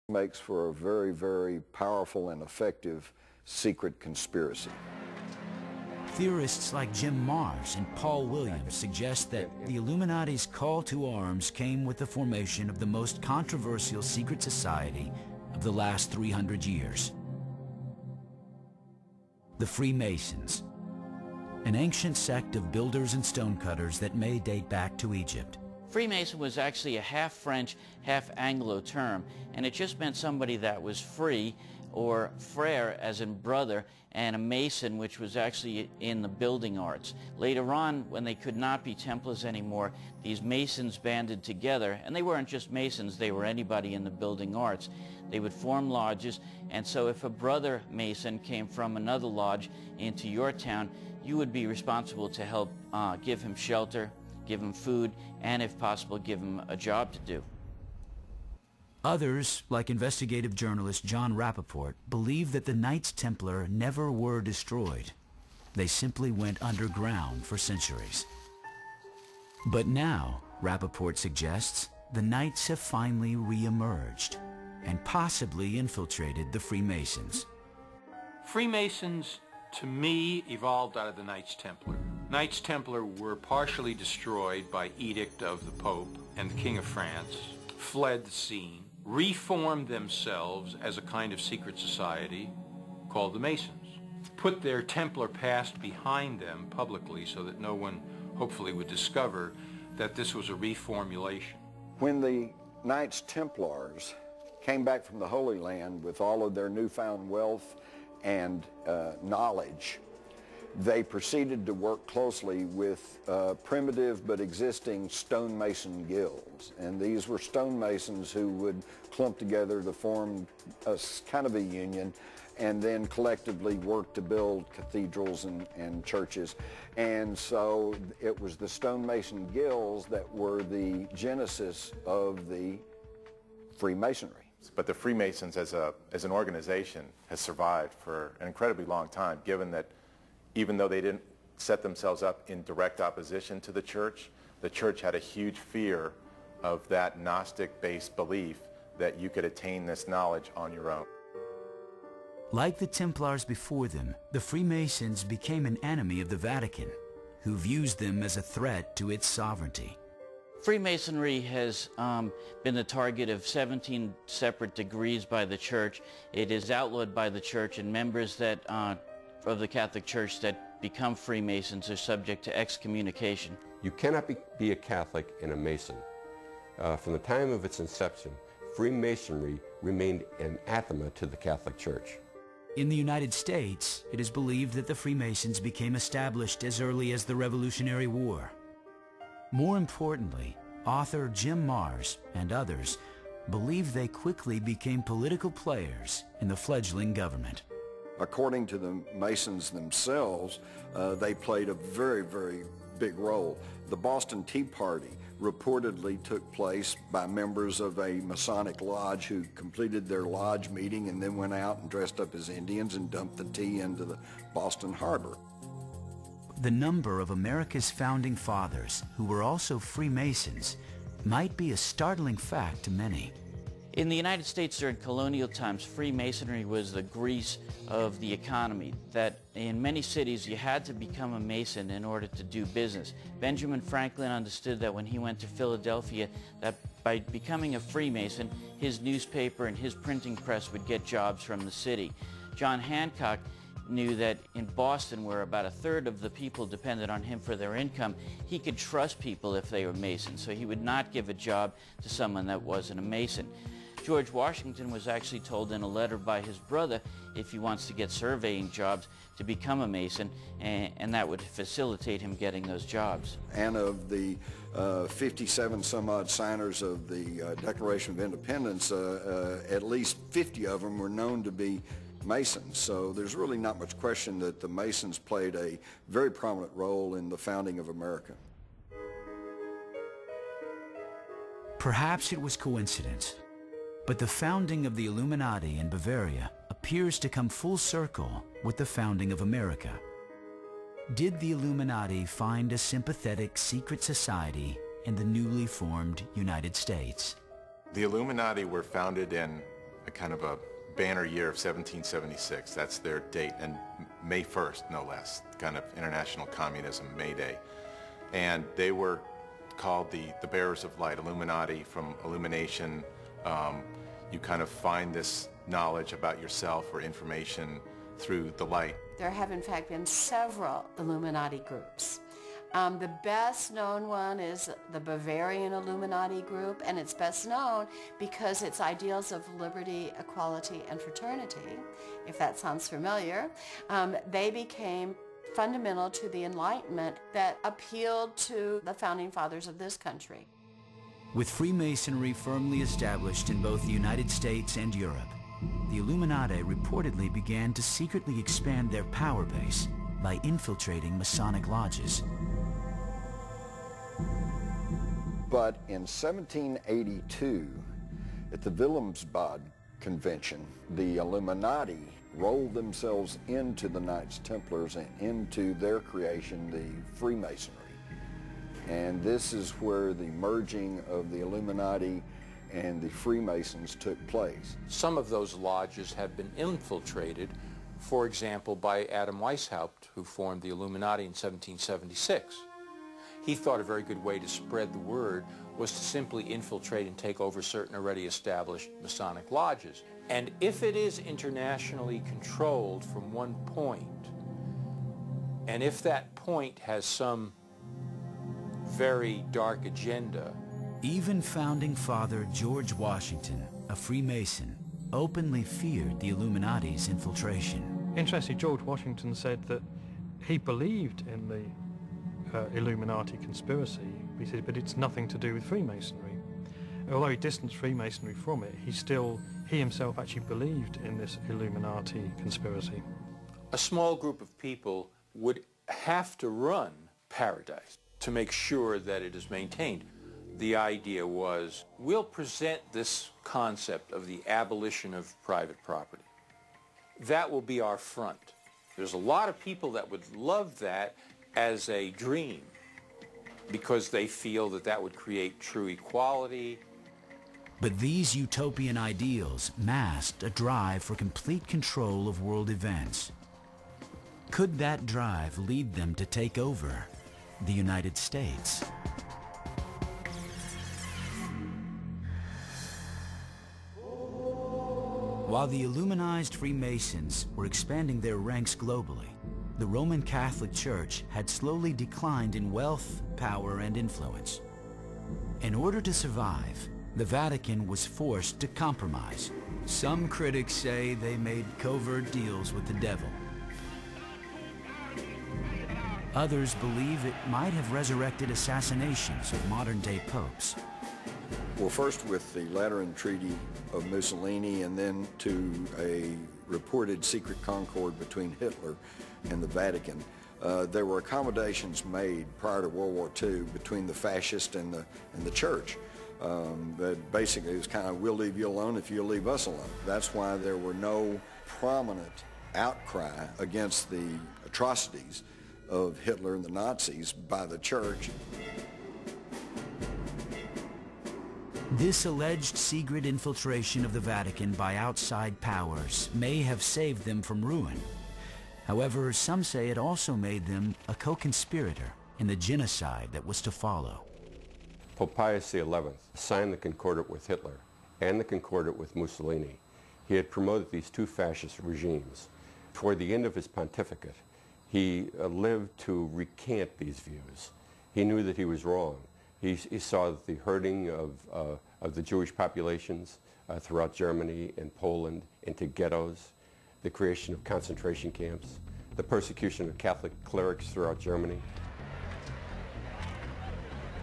Makes for a very, very powerful and effective secret conspiracy. Theorists like Jim Marrs and Paul Williams suggest that the Illuminati's call to arms came with the formation of the most controversial secret society of the last 300 years. The Freemasons, an ancient sect of builders and stonecutters that may date back to Egypt. Freemason was actually a half French, half Anglo term, and it just meant somebody that was free, or frere as in brother, and a mason, which was actually in the building arts. Later on, when they could not be Templars anymore, these masons banded together, and they weren't just masons, they were anybody in the building arts. They would form lodges, and so if a brother mason came from another lodge into your town, you would be responsible to help give him shelter, give him food, and if possible, give him a job to do. Others, like investigative journalist John Rappaport, believe that the Knights Templar never were destroyed. They simply went underground for centuries. But now, Rappaport suggests, the Knights have finally re-emerged and possibly infiltrated the Freemasons. Freemasons, to me, evolved out of the Knights Templar. Knights Templar were partially destroyed by edict of the Pope and the King of France, fled the scene, reformed themselves as a kind of secret society called the Masons, put their Templar past behind them publicly so that no one hopefully would discover that this was a reformulation. When the Knights Templars came back from the Holy Land with all of their newfound wealth and knowledge, they proceeded to work closely with primitive but existing stonemason guilds. And these were stonemasons who would clump together to form a kind of a union and then collectively work to build cathedrals and churches. And so it was the stonemason guilds that were the genesis of the Freemasonry. But the Freemasons as an organization has survived for an incredibly long time, given that even though they didn't set themselves up in direct opposition to the church had a huge fear of that Gnostic-based belief that you could attain this knowledge on your own. Like the Templars before them, the Freemasons became an enemy of the Vatican, who views them as a threat to its sovereignty. Freemasonry has been the target of 17 separate degrees by the Church. It is outlawed by the Church, and members that of the Catholic Church that become Freemasons are subject to excommunication. You cannot be a Catholic and a Mason. From the time of its inception, Freemasonry remained anathema to the Catholic Church. In the United States, it is believed that the Freemasons became established as early as the Revolutionary War. More importantly, author Jim Marrs and others believe they quickly became political players in the fledgling government. According to the Masons themselves, they played a very, very big role. The Boston Tea Party reportedly took place by members of a Masonic lodge who completed their lodge meeting and then went out and dressed up as Indians and dumped the tea into the Boston Harbor. The number of America's founding fathers who were also Freemasons might be a startling fact to many. In the United States during colonial times, Freemasonry was the grease of the economy, that in many cities you had to become a Mason in order to do business. Benjamin Franklin understood that when he went to Philadelphia, that by becoming a Freemason, his newspaper and his printing press would get jobs from the city. John Hancock knew that in Boston, where about a third of the people depended on him for their income, he could trust people if they were Masons, so he would not give a job to someone that wasn't a Mason. George Washington was actually told in a letter by his brother, if he wants to get surveying jobs, to become a Mason, and that would facilitate him getting those jobs. And of the 57 some odd signers of the Declaration of Independence, at least 50 of them were known to be Masons. So there's really not much question that the Masons played a very prominent role in the founding of America. Perhaps it was coincidence, but the founding of the Illuminati in Bavaria appears to come full circle with the founding of America. Did the Illuminati find a sympathetic secret society in the newly formed United States? The Illuminati were founded in a kind of a banner year of 1776. That's their date, and May 1st, no less, kind of international communism, May Day. And they were called the bearers of light, Illuminati, from illumination. You kind of find this knowledge about yourself or information through the light. There have in fact been several Illuminati groups. The best known one is the Bavarian Illuminati group, and it's best known because its ideals of liberty, equality, and fraternity, if that sounds familiar, they became fundamental to the Enlightenment that appealed to the founding fathers of this country. With Freemasonry firmly established in both the United States and Europe, the Illuminati reportedly began to secretly expand their power base by infiltrating Masonic lodges. But in 1782, at the Wilhelmsbad Convention, the Illuminati rolled themselves into the Knights Templars and into their creation, the Freemasonry. And this is where the merging of the Illuminati and the Freemasons took place. Some of those lodges have been infiltrated, for example, by Adam Weishaupt, who formed the Illuminati in 1776. He thought a very good way to spread the word was to simply infiltrate and take over certain already established Masonic lodges. And if it is internationally controlled from one point, and if that point has some very dark agenda. Even founding father George Washington, a Freemason, openly feared the Illuminati's infiltration. Interestingly, George Washington said that he believed in the Illuminati conspiracy. He said, but it's nothing to do with Freemasonry. Although he distanced Freemasonry from it, he himself actually believed in this Illuminati conspiracy. A small group of people would have to run Paradise to make sure that it is maintained. The idea was, we'll present this concept of the abolition of private property. That will be our front. There's a lot of people that would love that as a dream because they feel that that would create true equality. But these utopian ideals masked a drive for complete control of world events. Could that drive lead them to take over the United States? While the Illuminized Freemasons were expanding their ranks globally, the Roman Catholic Church had slowly declined in wealth, power, and influence. In order to survive, the Vatican was forced to compromise. Some critics say they made covert deals with the devil. Others believe it might have resurrected assassinations of modern-day popes. Well, first with the Lateran Treaty of Mussolini, and then to a reported secret concord between Hitler and the Vatican. There were accommodations made prior to World War II between the fascists and the church. That basically it was kind of, we'll leave you alone if you'll leave us alone. That's why there were no prominent outcry against the atrocities of Hitler and the Nazis by the church. This alleged secret infiltration of the Vatican by outside powers may have saved them from ruin. However, some say it also made them a co-conspirator in the genocide that was to follow. Pope Pius XI signed the Concordat with Hitler and the Concordat with Mussolini. He had promoted these two fascist regimes. Toward the end of his pontificate, he lived to recant these views. He knew that he was wrong. He saw that the herding of the Jewish populations throughout Germany and Poland into ghettos, the creation of concentration camps, the persecution of Catholic clerics throughout Germany.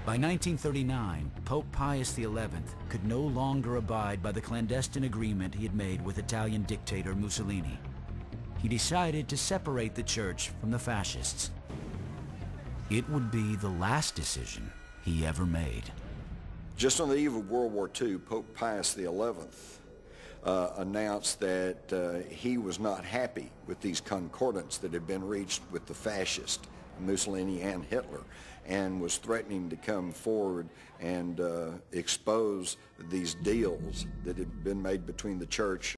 By 1939, Pope Pius XI could no longer abide by the clandestine agreement he had made with Italian dictator Mussolini. He decided to separate the church from the fascists. It would be the last decision he ever made. Just on the eve of World War II, Pope Pius XI announced that he was not happy with these concordants that had been reached with the fascists Mussolini and Hitler, and was threatening to come forward and expose these deals that had been made between the church